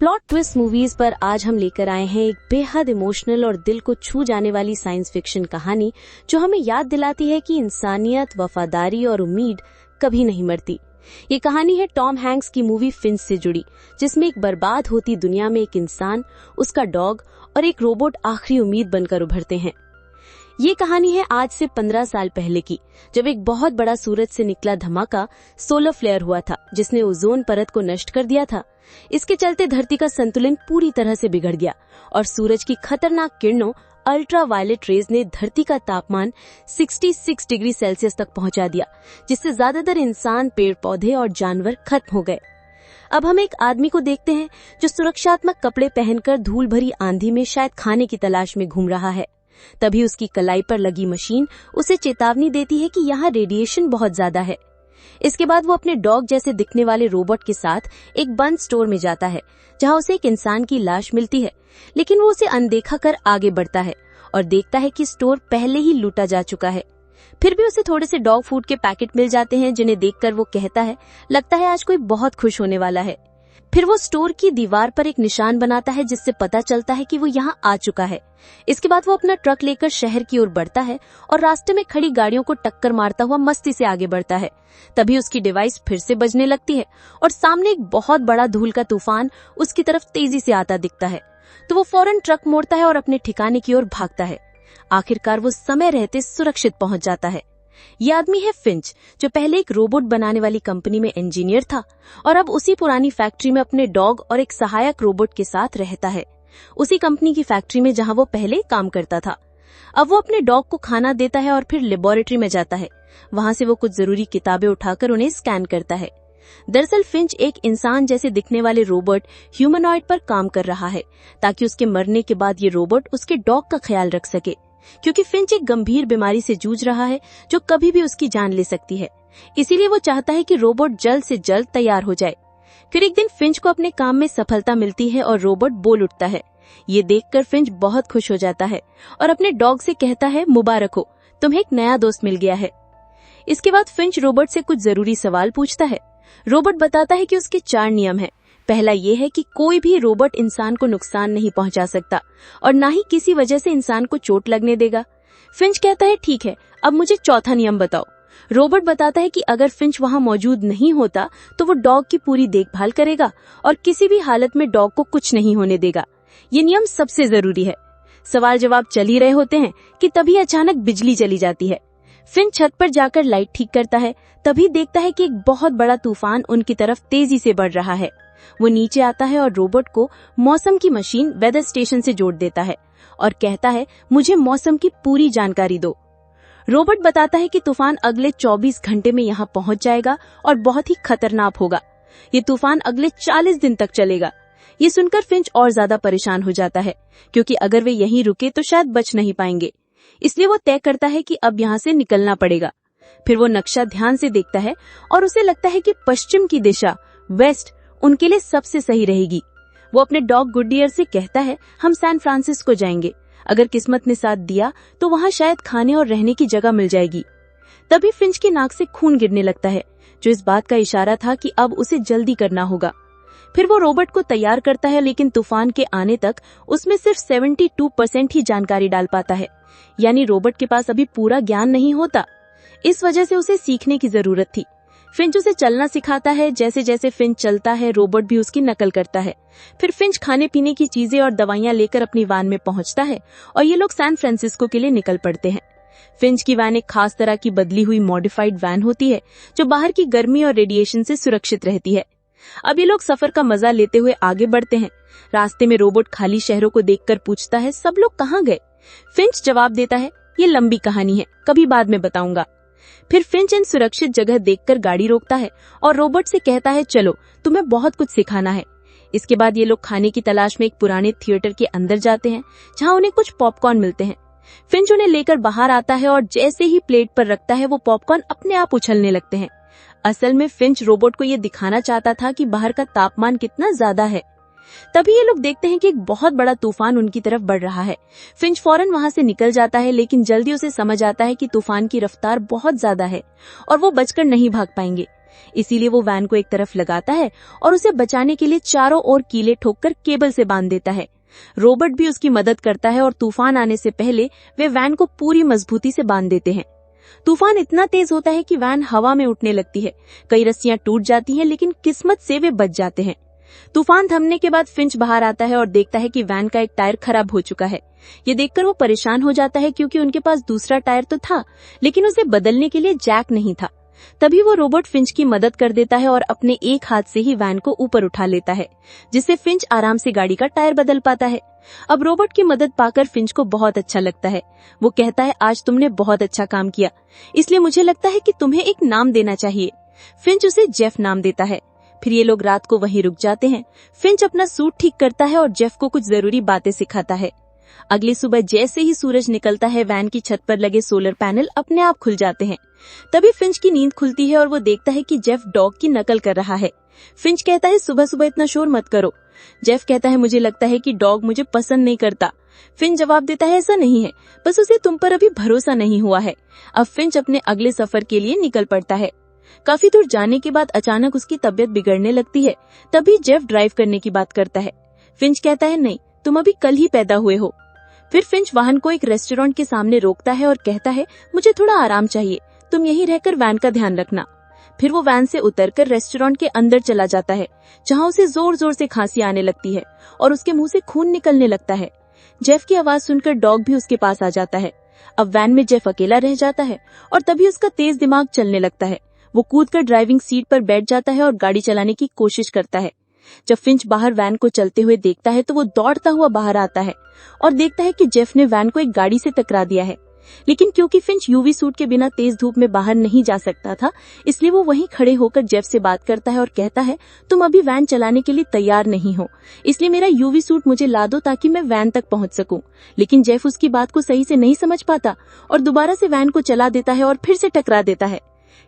Plot twist movies पर आज हम लेकर आए हैं एक बेहद इमोशनल और दिल को छू जाने वाली साइंस फिक्शन कहानी जो हमें याद दिलाती है कि इंसानियत, वफादारी और उम्मीद कभी नहीं मरती। ये कहानी है टॉम हैंक्स की मूवी फिंच से जुड़ी, जिसमें एक बर्बाद होती दुनिया में एक इंसान, उसका डॉग और एक रोबोट आखिरी उम्मीद बनकर उभरते हैं। ये कहानी है आज से 15 साल पहले की, जब एक बहुत बड़ा सूरज से निकला धमाका सोलर फ्लेयर हुआ था, जिसने ओजोन परत को नष्ट कर दिया था। इसके चलते धरती का संतुलन पूरी तरह से बिगड़ गया और सूरज की खतरनाक किरणों अल्ट्रा वायलेट रेज ने धरती का तापमान 66 डिग्री सेल्सियस तक पहुंचा दिया, जिससे ज्यादातर इंसान, पेड़ पौधे और जानवर खत्म हो गए। अब हम एक आदमी को देखते हैं जो सुरक्षात्मक कपड़े पहनकर धूल भरी आंधी में शायद खाने की तलाश में घूम रहा है। तभी उसकी कलाई पर लगी मशीन उसे चेतावनी देती है कि यहाँ रेडिएशन बहुत ज्यादा है। इसके बाद वो अपने डॉग जैसे दिखने वाले रोबोट के साथ एक बंद स्टोर में जाता है, जहाँ उसे एक इंसान की लाश मिलती है, लेकिन वो उसे अनदेखा कर आगे बढ़ता है और देखता है कि स्टोर पहले ही लूटा जा चुका है। फिर भी उसे थोड़े से डॉग फूड के पैकेट मिल जाते हैं, जिन्हें देखकर वो कहता है, लगता है आज कोई बहुत खुश होने वाला है। फिर वो स्टोर की दीवार पर एक निशान बनाता है, जिससे पता चलता है कि वो यहाँ आ चुका है। इसके बाद वो अपना ट्रक लेकर शहर की ओर बढ़ता है और रास्ते में खड़ी गाड़ियों को टक्कर मारता हुआ मस्ती से आगे बढ़ता है। तभी उसकी डिवाइस फिर से बजने लगती है और सामने एक बहुत बड़ा धूल का तूफान उसकी तरफ तेजी से आता दिखता है। तो वो फौरन ट्रक मोड़ता है और अपने ठिकाने की ओर भागता है। आखिरकार वो समय रहते सुरक्षित पहुंच जाता है। ये आदमी है फिंच, जो पहले एक रोबोट बनाने वाली कंपनी में इंजीनियर था और अब उसी पुरानी फैक्ट्री में अपने डॉग और एक सहायक रोबोट के साथ रहता है, उसी कंपनी की फैक्ट्री में जहां वो पहले काम करता था। अब वो अपने डॉग को खाना देता है और फिर लेबोरेटरी में जाता है। वहां से वो कुछ जरूरी किताबें उठाकर उन्हें स्कैन करता है। दरअसल फिंच एक इंसान जैसे दिखने वाले रोबोट ह्यूमनॉइड पर काम कर रहा है, ताकि उसके मरने के बाद ये रोबोट उसके डॉग का ख्याल रख सके, क्योंकि फिंच एक गंभीर बीमारी से जूझ रहा है जो कभी भी उसकी जान ले सकती है। इसीलिए वो चाहता है कि रोबोट जल्द से जल्द तैयार हो जाए। फिर एक दिन फिंच को अपने काम में सफलता मिलती है और रोबोट बोल उठता है। ये देखकर फिंच बहुत खुश हो जाता है और अपने डॉग से कहता है, मुबारक हो, तुम्हें एक नया दोस्त मिल गया है। इसके बाद फिंच रोबोट से कुछ जरूरी सवाल पूछता है। रोबोट बताता है कि उसके 4 नियम हैं। पहला ये है कि कोई भी रोबोट इंसान को नुकसान नहीं पहुंचा सकता और न ही किसी वजह से इंसान को चोट लगने देगा। फिंच कहता है, ठीक है, अब मुझे चौथा नियम बताओ। रोबोट बताता है कि अगर फिंच वहां मौजूद नहीं होता तो वो डॉग की पूरी देखभाल करेगा और किसी भी हालत में डॉग को कुछ नहीं होने देगा। ये नियम सबसे जरूरी है। सवाल जवाब चल ही रहे होते हैं कि तभी अचानक बिजली चली जाती है। फिंच छत पर जाकर लाइट ठीक करता है, तभी देखता है कि एक बहुत बड़ा तूफान उनकी तरफ तेजी से बढ़ रहा है। वो नीचे आता है और रोबोट को मौसम की मशीन वेदर स्टेशन से जोड़ देता है और कहता है, मुझे मौसम की पूरी जानकारी दो। रोबोट बताता है कि तूफान अगले 24 घंटे में यहाँ पहुंच जाएगा और बहुत ही खतरनाक होगा। ये तूफान अगले 40 दिन तक चलेगा। ये सुनकर फिंच और ज्यादा परेशान हो जाता है, क्योंकि अगर वे यहीं रुके तो शायद बच नहीं पाएंगे। इसलिए वो तय करता है कि अब यहाँ से निकलना पड़ेगा। फिर वो नक्शा ध्यान से देखता है और उसे लगता है कि पश्चिम की दिशा, वेस्ट, उनके लिए सबसे सही रहेगी। वो अपने डॉग गुडीयर से कहता है, हम सैन फ्रांसिस्को जाएंगे। अगर किस्मत ने साथ दिया तो वहाँ शायद खाने और रहने की जगह मिल जाएगी। तभी फिंच की नाक से खून गिरने लगता है, जो इस बात का इशारा था कि अब उसे जल्दी करना होगा। फिर वो रोबोट को तैयार करता है, लेकिन तूफान के आने तक उसमें सिर्फ 72% ही जानकारी डाल पाता है, यानी रोबोट के पास अभी पूरा ज्ञान नहीं होता। इस वजह से उसे सीखने की जरूरत थी। फिंच उसे चलना सिखाता है। जैसे जैसे फिंच चलता है, रोबोट भी उसकी नकल करता है। फिर फिंच खाने पीने की चीजें और दवाइयां लेकर अपनी वैन में पहुंचता है और ये लोग सैन फ्रांसिस्को के लिए निकल पड़ते हैं। फिंच की वैन एक खास तरह की बदली हुई मॉडिफाइड वैन होती है, जो बाहर की गर्मी और रेडिएशन से सुरक्षित रहती है। अब ये लोग सफर का मजा लेते हुए आगे बढ़ते हैं। रास्ते में रोबोट खाली शहरों को देखकर पूछता है, सब लोग कहाँ गए? फिंच जवाब देता है, ये लंबी कहानी है, कभी बाद में बताऊंगा। फिर फिंच इन सुरक्षित जगह देखकर गाड़ी रोकता है और रोबोट से कहता है, चलो, तुम्हें बहुत कुछ सिखाना है। इसके बाद ये लोग खाने की तलाश में एक पुराने थिएटर के अंदर जाते हैं, जहाँ उन्हें कुछ पॉपकॉर्न मिलते हैं। फिंच उन्हें लेकर बाहर आता है और जैसे ही प्लेट पर रखता है, वो पॉपकॉर्न अपने आप उछलने लगते हैं। असल में फिंच रोबोट को ये दिखाना चाहता था कि बाहर का तापमान कितना ज्यादा है। तभी ये लोग देखते हैं कि एक बहुत बड़ा तूफान उनकी तरफ बढ़ रहा है। फिंच फौरन वहां से निकल जाता है, लेकिन जल्दी उसे समझ आता है कि तूफान की रफ्तार बहुत ज्यादा है और वो बचकर नहीं भाग पाएंगे। इसीलिए वो वैन को एक तरफ लगाता है और उसे बचाने के लिए चारों ओर कीले ठोककर केबल से बांध देता है। रॉबर्ट भी उसकी मदद करता है और तूफान आने से पहले वे वैन को पूरी मजबूती से बांध देते हैं। तूफान इतना तेज होता है कि वैन हवा में उठने लगती है। कई रस्सियां टूट जाती हैं, लेकिन किस्मत से वे बच जाते हैं। तूफान थमने के बाद फिंच बाहर आता है और देखता है कि वैन का एक टायर खराब हो चुका है। ये देखकर वो परेशान हो जाता है, क्योंकि उनके पास दूसरा टायर तो था, लेकिन उसे बदलने के लिए जैक नहीं था। तभी वो रोबोट फिंच की मदद कर देता है और अपने एक हाथ से ही वैन को ऊपर उठा लेता है, जिससे फिंच आराम से गाड़ी का टायर बदल पाता है। अब रोबोट की मदद पाकर फिंच को बहुत अच्छा लगता है। वो कहता है, आज तुमने बहुत अच्छा काम किया, इसलिए मुझे लगता है कि तुम्हें एक नाम देना चाहिए। फिंच उसे जेफ नाम देता है। फिर ये लोग रात को वहीं रुक जाते हैं। फिंच अपना सूट ठीक करता है और जेफ को कुछ जरूरी बातें सिखाता है। अगली सुबह जैसे ही सूरज निकलता है, वैन की छत पर लगे सोलर पैनल अपने आप खुल जाते हैं। तभी फिंच की नींद खुलती है और वो देखता है कि जेफ डॉग की नकल कर रहा है। फिंच कहता है, सुबह सुबह इतना शोर मत करो। जेफ कहता है, मुझे लगता है कि डॉग मुझे पसंद नहीं करता। फिंच जवाब देता है, ऐसा नहीं है, बस उसे तुम पर अभी भरोसा नहीं हुआ है। अब फिंच अपने अगले सफर के लिए निकल पड़ता है। काफी दूर जाने के बाद अचानक उसकी तबीयत बिगड़ने लगती है। तभी जेफ ड्राइव करने की बात करता है। फिंच कहता है, नहीं, तुम अभी कल ही पैदा हुए हो। फिर फिंच वाहन को एक रेस्टोरेंट के सामने रोकता है और कहता है, मुझे थोड़ा आराम चाहिए, तुम यहीं रहकर वैन का ध्यान रखना। फिर वो वैन से उतरकर रेस्टोरेंट के अंदर चला जाता है, जहाँ उसे जोर जोर से खांसी आने लगती है और उसके मुंह से खून निकलने लगता है। जेफ की आवाज सुनकर डॉग भी उसके पास आ जाता है। अब वैन में जेफ अकेला रह जाता है और तभी उसका तेज दिमाग चलने लगता है। वो कूदकर ड्राइविंग सीट पर बैठ जाता है और गाड़ी चलाने की कोशिश करता है। जब फिंच बाहर वैन को चलते हुए देखता है तो वो दौड़ता हुआ बाहर आता है और देखता है कि जेफ ने वैन को एक गाड़ी से टकरा दिया है। लेकिन क्योंकि फिंच यूवी सूट के बिना तेज धूप में बाहर नहीं जा सकता था, इसलिए वो वहीं खड़े होकर जेफ से बात करता है और कहता है, तुम अभी वैन चलाने के लिए तैयार नहीं हो, इसलिए मेरा यूवी सूट मुझे ला दो ताकि मैं वैन तक पहुंच सकूं। लेकिन जेफ उसकी बात को सही से नहीं समझ पाता और दोबारा से वैन को चला देता है और फिर से टकरा देता है।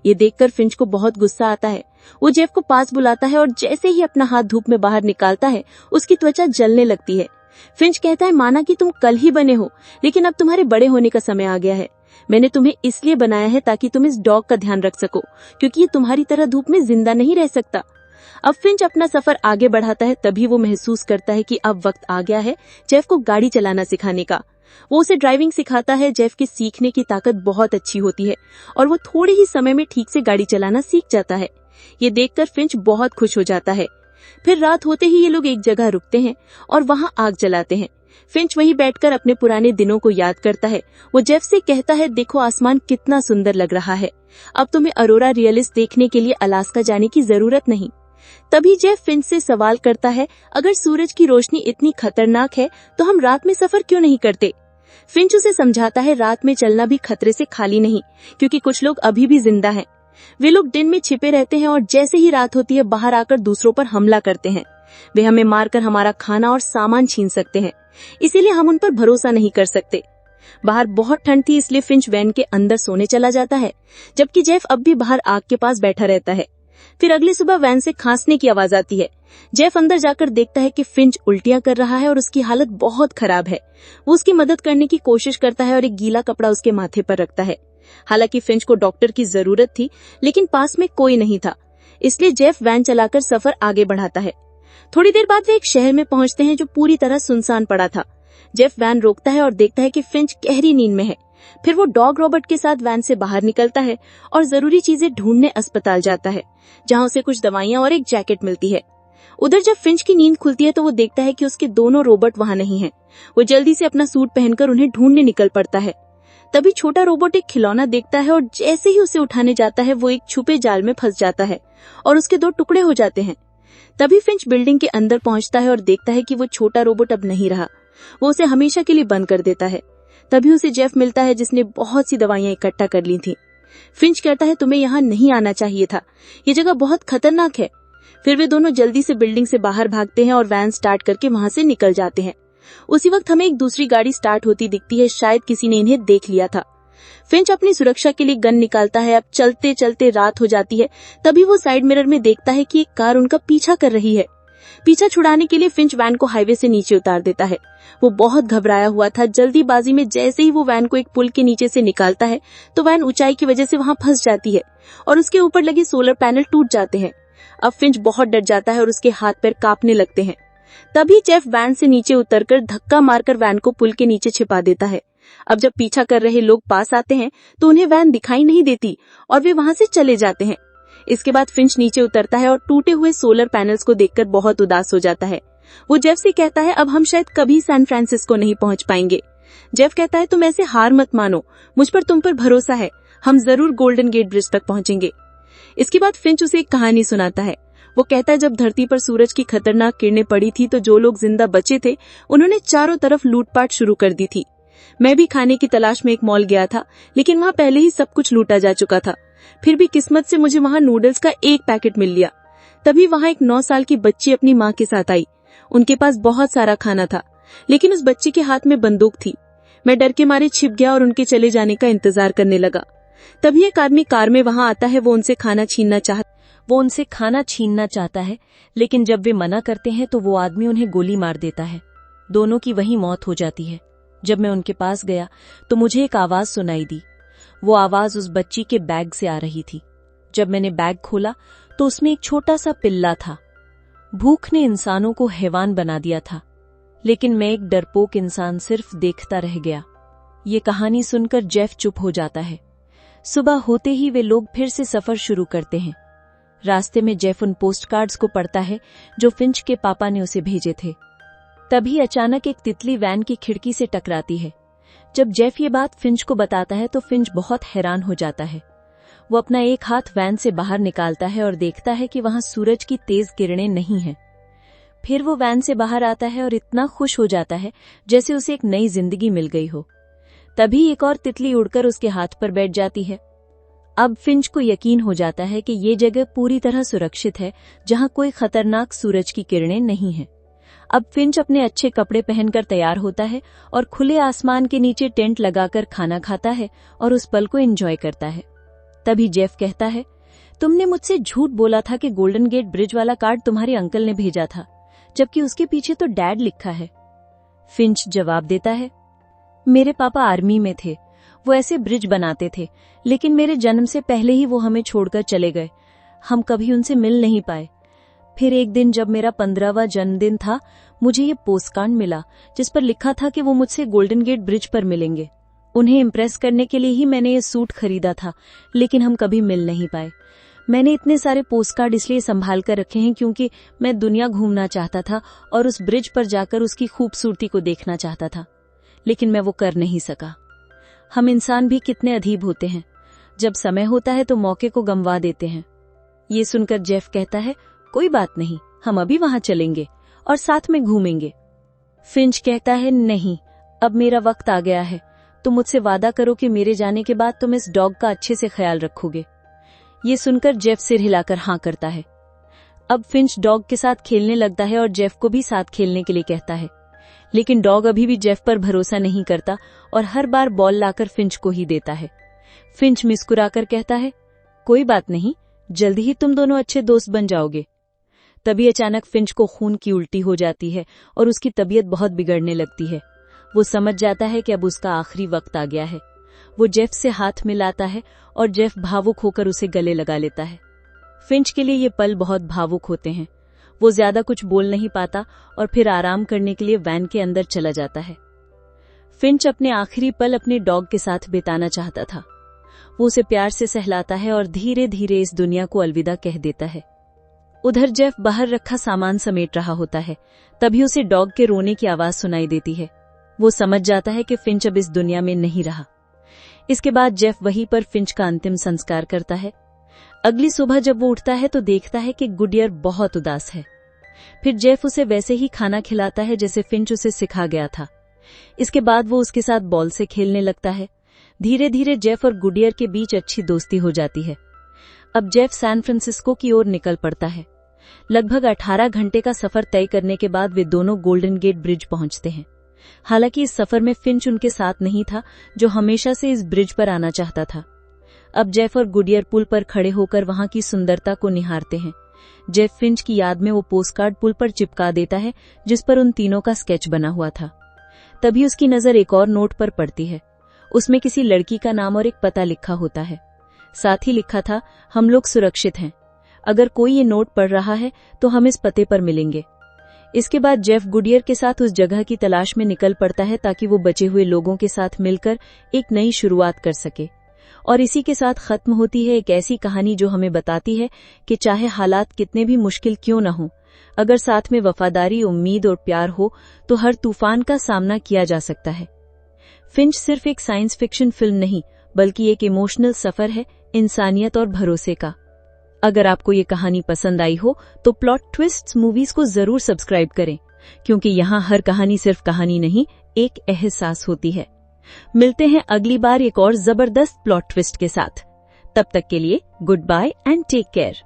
ये देखकर फिंच को बहुत गुस्सा आता है। वो जेफ को पास बुलाता है और जैसे ही अपना हाथ धूप में बाहर निकालता है, उसकी त्वचा जलने लगती है। फिंच कहता है, माना कि तुम कल ही बने हो, लेकिन अब तुम्हारे बड़े होने का समय आ गया है। मैंने तुम्हें इसलिए बनाया है ताकि तुम इस डॉग का ध्यान रख सको, क्योंकि ये तुम्हारी तरह धूप में जिंदा नहीं रह सकता। अब फिंच अपना सफर आगे बढ़ाता है। तभी वो महसूस करता है कि अब वक्त आ गया है जेफ को गाड़ी चलाना सिखाने का। वो उसे ड्राइविंग सिखाता है। जेफ की सीखने की ताकत बहुत अच्छी होती है और वो थोड़े ही समय में ठीक से गाड़ी चलाना सीख जाता है। ये देखकर फिंच बहुत खुश हो जाता है। फिर रात होते ही ये लोग एक जगह रुकते हैं और वहाँ आग जलाते हैं। फिंच वहीं बैठकर अपने पुराने दिनों को याद करता है। वो जेफ से कहता है, देखो आसमान कितना सुंदर लग रहा है, अब तुम्हें अरोरा रियलिस देखने के लिए अलास्का जाने की जरूरत नहीं। तभी जेफ फिंच से सवाल करता है, अगर सूरज की रोशनी इतनी खतरनाक है तो हम रात में सफर क्यों नहीं करते। फिंच उसे समझाता है, रात में चलना भी खतरे से खाली नहीं, क्योंकि कुछ लोग अभी भी जिंदा हैं। वे लोग दिन में छिपे रहते हैं और जैसे ही रात होती है बाहर आकर दूसरों पर हमला करते हैं। वे हमें मारकर हमारा खाना और सामान छीन सकते हैं, इसीलिए हम उन पर भरोसा नहीं कर सकते। बाहर बहुत ठंड थी, इसलिए फिंच वैन के अंदर सोने चला जाता है, जबकि जेफ अब भी बाहर आग के पास बैठा रहता है। फिर अगली सुबह वैन से खांसने की आवाज आती है। जेफ अंदर जाकर देखता है कि फिंच उल्टियां कर रहा है और उसकी हालत बहुत खराब है। वो उसकी मदद करने की कोशिश करता है और एक गीला कपड़ा उसके माथे पर रखता है। हालांकि फिंच को डॉक्टर की जरूरत थी, लेकिन पास में कोई नहीं था, इसलिए जेफ वैन चलाकर सफर आगे बढ़ाता है। थोड़ी देर बाद वे एक शहर में पहुंचते हैं जो पूरी तरह सुनसान पड़ा था। जेफ वैन रोकता है और देखता है कि फिंच गहरी नींद में है। फिर वो डॉग रॉबर्ट के साथ वैन से बाहर निकलता है और जरूरी चीजें ढूंढने अस्पताल जाता है, जहाँ उसे कुछ दवाइयां और एक जैकेट मिलती है। उधर जब फिंच की नींद खुलती है तो वो देखता है कि उसके दोनों रोबोट वहाँ नहीं हैं। वो जल्दी से अपना सूट पहनकर उन्हें ढूंढने निकल पड़ता है। तभी छोटा रोबोट एक खिलौना देखता है और जैसे ही उसे उठाने जाता है वो एक छुपे जाल में फंस जाता है और उसके 2 टुकड़े हो जाते हैं। तभी फिंच बिल्डिंग के अंदर पहुंचता है और देखता है कि वो छोटा रोबोट अब नहीं रहा। वो उसे हमेशा के लिए बंद कर देता है। तभी उसे जेफ मिलता है, जिसने बहुत सी दवाइयां इकट्ठा कर ली थी। फिंच कहता है, तुम्हें यहाँ नहीं आना चाहिए था, ये जगह बहुत खतरनाक है। फिर वे दोनों जल्दी से बिल्डिंग से बाहर भागते हैं और वैन स्टार्ट करके वहाँ से निकल जाते हैं। उसी वक्त हमें एक दूसरी गाड़ी स्टार्ट होती दिखती है। शायद किसी ने इन्हें देख लिया था। फिंच अपनी सुरक्षा के लिए गन निकालता है। अब चलते चलते रात हो जाती है। तभी वो साइड मिरर में देखता है कि एक कार उनका पीछा कर रही है। पीछा छुड़ाने के लिए फिंच वैन को हाईवे से नीचे उतार देता है। वो बहुत घबराया हुआ था। जल्दीबाजी में जैसे ही वो वैन को एक पुल के नीचे से निकालता है तो वैन ऊंचाई की वजह से वहां फंस जाती है और उसके ऊपर लगे सोलर पैनल टूट जाते हैं। अब फिंच बहुत डर जाता है और उसके हाथ पैर कांपने लगते हैं। तभी जेफ वैन से नीचे उतरकर धक्का मारकर वैन को पुल के नीचे छिपा देता है। अब जब पीछा कर रहे लोग पास आते हैं तो उन्हें वैन दिखाई नहीं देती और वे वहां से चले जाते हैं। इसके बाद फिंच नीचे उतरता है और टूटे हुए सोलर पैनल्स को देखकर बहुत उदास हो जाता है। वो जेफ से कहता है अब हम शायद कभी सैन फ्रांसिस्को नहीं पहुंच पाएंगे। जेफ कहता है तुम ऐसे हार मत मानो, मुझ पर तुम पर भरोसा है, हम जरूर गोल्डन गेट ब्रिज तक पहुंचेंगे। इसके बाद फिंच उसे एक कहानी सुनाता है। वो कहता है जब धरती पर सूरज की खतरनाक किरणें पड़ी थी तो जो लोग जिंदा बचे थे उन्होंने चारों तरफ लूटपाट शुरू कर दी थी। मैं भी खाने की तलाश में एक मॉल गया था, लेकिन वहां पहले ही सब कुछ लूटा जा चुका था। फिर भी किस्मत से मुझे वहां नूडल्स का एक पैकेट मिल लिया। तभी वहां एक 9 साल की बच्ची अपनी माँ के साथ आई। उनके पास बहुत सारा खाना था, लेकिन उस बच्ची के हाथ में बंदूक थी। मैं डर के मारे छिप गया और उनके चले जाने का इंतजार करने लगा। तभी एक आदमी कार में वहां आता है। वो उनसे खाना छीनना चाहता है, लेकिन जब वे मना करते हैं तो वो आदमी उन्हें गोली मार देता है। दोनों की वहीं मौत हो जाती है। जब मैं उनके पास गया तो मुझे एक आवाज सुनाई दी। वो आवाज उस बच्ची के बैग से आ रही थी। जब मैंने बैग खोला तो उसमें एक छोटा सा पिल्ला था। भूख ने इंसानों को हैवान बना दिया था, लेकिन मैं एक डरपोक इंसान सिर्फ देखता रह गया। ये कहानी सुनकर जेफ चुप हो जाता है। सुबह होते ही वे लोग फिर से सफर शुरू करते हैं। रास्ते में जेफ उन पोस्टकार्ड्स को पढ़ता है जो फिंच के पापा ने उसे भेजे थे। तभी अचानक एक तितली वैन की खिड़की से टकराती है। जब जेफ ये बात फिंच को बताता है तो फिंच बहुत हैरान हो जाता है। वो अपना एक हाथ वैन से बाहर निकालता है और देखता है कि वहां सूरज की तेज किरणें नहीं हैं। फिर वो वैन से बाहर आता है और इतना खुश हो जाता है जैसे उसे एक नई जिंदगी मिल गई हो। तभी एक और तितली उड़कर उसके हाथ पर बैठ जाती है। अब फिंच को यकीन हो जाता है कि ये जगह पूरी तरह सुरक्षित है, जहां कोई खतरनाक सूरज की किरणें नहीं हैं। अब फिंच अपने अच्छे कपड़े पहनकर तैयार होता है और खुले आसमान के नीचे टेंट लगाकर खाना खाता है और उस पल को एंजॉय करता है। तभी जेफ कहता है, तुमने मुझसे झूठ बोला था कि गोल्डन गेट ब्रिज वाला कार्ड तुम्हारे अंकल ने भेजा था, जबकि उसके पीछे तो डैड लिखा है। फिंच जवाब देता है, मेरे पापा आर्मी में थे, वो ऐसे ब्रिज बनाते थे, लेकिन मेरे जन्म से पहले ही वो हमें छोड़कर चले गए। हम कभी उनसे मिल नहीं पाए। फिर एक दिन जब मेरा 15वां जन्मदिन था, मुझे ये पोस्टकार्ड मिला जिस पर लिखा था कि वो मुझसे गोल्डन गेट ब्रिज पर मिलेंगे। उन्हें इम्प्रेस करने के लिए ही मैंने ये सूट खरीदा था, लेकिन हम कभी मिल नहीं पाए। मैंने इतने सारे पोस्टकार्ड इसलिए संभाल कर रखे हैं क्योंकि मैं दुनिया घूमना चाहता था और उस ब्रिज पर जाकर उसकी खूबसूरती को देखना चाहता था, लेकिन मैं वो कर नहीं सका। हम इंसान भी कितने अधीब होते हैं, जब समय होता है तो मौके को गंवा देते हैं। ये सुनकर जेफ कहता है, कोई बात नहीं, हम अभी वहां चलेंगे और साथ में घूमेंगे। फिंच कहता है, नहीं, अब मेरा वक्त आ गया है। तुम मुझसे वादा करो कि मेरे जाने के बाद तुम इस डॉग का अच्छे से ख्याल रखोगे। ये सुनकर जेफ सिर हिलाकर हाँ करता है। अब फिंच डॉग के साथ खेलने लगता है और जेफ को भी साथ खेलने के लिए कहता है, लेकिन डॉग अभी भी जेफ पर भरोसा नहीं करता और हर बार बॉल लाकर फिंच को ही देता है। फिंच मुस्कुराकर कहता है, कोई बात नहीं, जल्दी ही तुम दोनों अच्छे दोस्त बन जाओगे। तभी अचानक फिंच को खून की उल्टी हो जाती है और उसकी तबीयत बहुत बिगड़ने लगती है। वो समझ जाता है कि अब उसका आखिरी वक्त आ गया है। वो जेफ से हाथ मिलाता है और जेफ भावुक होकर उसे गले लगा लेता है। फिंच के लिए ये पल बहुत भावुक होते हैं। वो ज्यादा कुछ बोल नहीं पाता और फिर आराम करने के लिए वैन के अंदर चला जाता है। फिंच अपने आखिरी पल अपने डॉग के साथ बिताना चाहता था। वो उसे प्यार से सहलाता है और धीरे धीरे इस दुनिया को अलविदा कह देता है। उधर जेफ बाहर रखा सामान समेट रहा होता है। तभी उसे डॉग के रोने की आवाज सुनाई देती है। वो समझ जाता है कि फिंच अब इस दुनिया में नहीं रहा। इसके बाद जेफ वहीं पर फिंच का अंतिम संस्कार करता है। अगली सुबह जब वो उठता है तो देखता है कि गुडियर बहुत उदास है। फिर जेफ उसे वैसे ही खाना खिलाता है जैसे फिंच उसे सिखा गया था। इसके बाद वो उसके साथ बॉल से खेलने लगता है। धीरे धीरे जेफ और गुडियर के बीच अच्छी दोस्ती हो जाती है। अब जेफ सैन फ्रांसिस्को की ओर निकल पड़ता है। लगभग 18 घंटे का सफर तय करने के बाद वे दोनों गोल्डन गेट ब्रिज पहुंचते हैं। हालांकि इस सफर में फिंच उनके साथ नहीं था, जो हमेशा से इस ब्रिज पर आना चाहता था। अब जेफ और गुडियर पुल पर खड़े होकर वहां की सुंदरता को निहारते हैं। जेफ फिंच की याद में वो पोस्टकार्ड पुल पर चिपका देता है जिस पर उन तीनों का स्केच बना हुआ था। तभी उसकी नजर एक और नोट पर पड़ती है। उसमें किसी लड़की का नाम और एक पता लिखा होता है। साथ ही लिखा था, हम लोग सुरक्षित हैं। अगर कोई ये नोट पढ़ रहा है तो हम इस पते पर मिलेंगे। इसके बाद जेफ गुडियर के साथ उस जगह की तलाश में निकल पड़ता है ताकि वो बचे हुए लोगों के साथ मिलकर एक नई शुरुआत कर सके। और इसी के साथ खत्म होती है एक ऐसी कहानी जो हमें बताती है कि चाहे हालात कितने भी मुश्किल क्यों न हो, अगर साथ में वफादारी, उम्मीद और प्यार हो तो हर तूफान का सामना किया जा सकता है। फिंच सिर्फ एक साइंस फिक्शन फिल्म नहीं, बल्कि एक इमोशनल सफर है इंसानियत और भरोसे का। अगर आपको ये कहानी पसंद आई हो तो प्लॉट ट्विस्ट्स मूवीज को जरूर सब्सक्राइब करें, क्योंकि यहाँ हर कहानी सिर्फ कहानी नहीं, एक एहसास होती है। मिलते हैं अगली बार एक और जबरदस्त प्लॉट ट्विस्ट के साथ। तब तक के लिए good bye and take care.